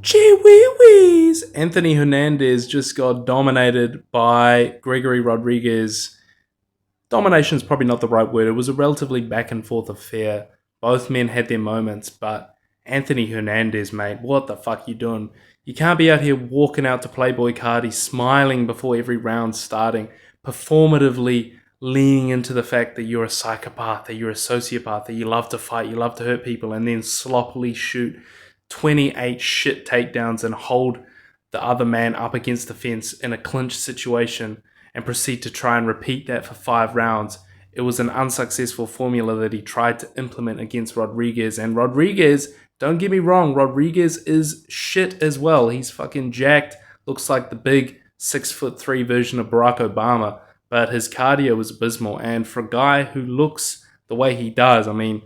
Gee wee wees! Anthony Hernandez just got dominated by Gregory Rodrigues. Domination is probably not the right word. It was a relatively back and forth affair. Both men had their moments, but Anthony Hernandez, mate, what the fuck you doing? You can't be out here walking out to Playboy Cardi smiling before every round starting, performatively leaning into the fact that you're a psychopath, that you're a sociopath, that you love to fight, you love to hurt people, and then sloppily shoot 28 shit takedowns and hold the other man up against the fence in a clinch situation and proceed to try and repeat that for 5 rounds. It was an unsuccessful formula that he tried to implement against Rodrigues. And Rodrigues, don't get me wrong, Rodrigues is shit as well. He's fucking jacked, looks like the big 6'3" version of Barack Obama, but his cardio was abysmal. And for a guy who looks the way he does, I mean,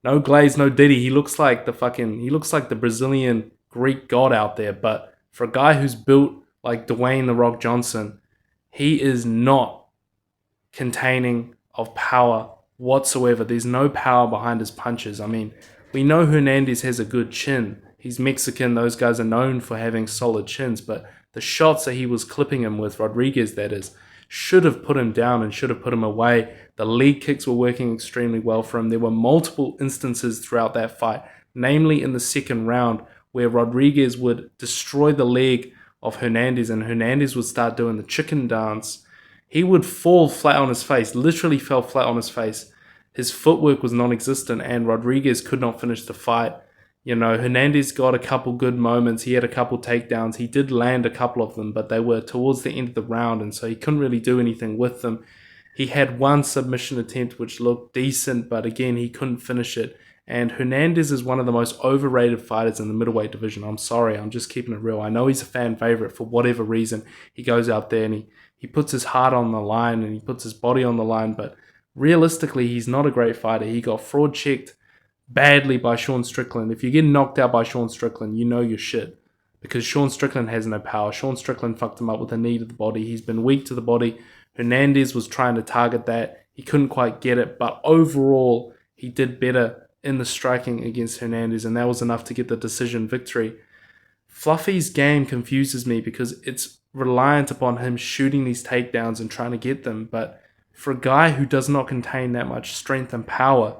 no glaze, no diddy. He looks like the Brazilian Greek god out there. But for a guy who's built like Dwayne The Rock Johnson, he is not containing of power whatsoever. There's no power behind his punches. I mean, we know Hernandez has a good chin. He's Mexican. Those guys are known for having solid chins. But the shots that he was clipping him with, Rodrigues that is, should have put him down and should have put him away. The leg kicks were working extremely well for him. There were multiple instances throughout that fight, namely in the second round, where Rodrigues would destroy the leg of Hernandez and Hernandez would start doing the chicken dance. He would fall flat on his face, literally fell flat on his face. His footwork was non-existent and Rodrigues could not finish the fight. You know, Hernandez got a couple good moments. He had a couple takedowns. He did land a couple of them, but they were towards the end of the round, and so he couldn't really do anything with them. He had one submission attempt which looked decent, but again, he couldn't finish it. And Hernandez is one of the most overrated fighters in the middleweight division. I'm sorry, I'm just keeping it real. I know he's a fan favorite for whatever reason. He goes out there and he puts his heart on the line and he puts his body on the line, but realistically, he's not a great fighter. He got fraud checked badly by Sean Strickland. If you get knocked out by Sean Strickland, you know you're shit. Because Sean Strickland has no power. Sean Strickland fucked him up with a knee to the body. He's been weak to the body. Hernandez was trying to target that. He couldn't quite get it. But overall, he did better in the striking against Hernandez. And that was enough to get the decision victory. Fluffy's game confuses me because it's reliant upon him shooting these takedowns and trying to get them. But for a guy who does not contain that much strength and power,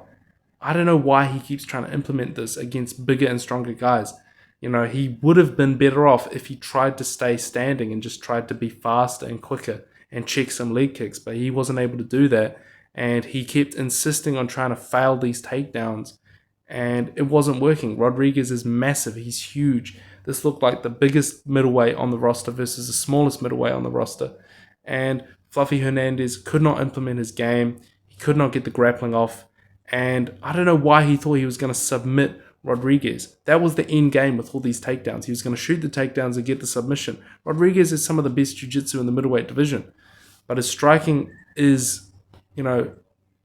I don't know why he keeps trying to implement this against bigger and stronger guys. You know, he would have been better off if he tried to stay standing and just tried to be faster and quicker and check some leg kicks, but he wasn't able to do that. And he kept insisting on trying to fail these takedowns, and it wasn't working. Rodrigues is massive. He's huge. This looked like the biggest middleweight on the roster versus the smallest middleweight on the roster. And Fluffy Hernandez could not implement his game. He could not get the grappling off. And I don't know why he thought he was going to submit Rodrigues. That was the end game with all these takedowns. He was going to shoot the takedowns and get the submission. Rodrigues is some of the best jiu-jitsu in the middleweight division. But his striking is, you know,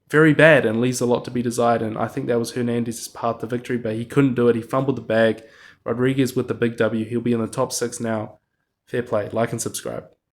very bad and leaves a lot to be desired. And I think that was Hernandez's path to victory, but he couldn't do it. He fumbled the bag. Rodrigues with the big W. He'll be in the top 6 now. Fair play. Like and subscribe.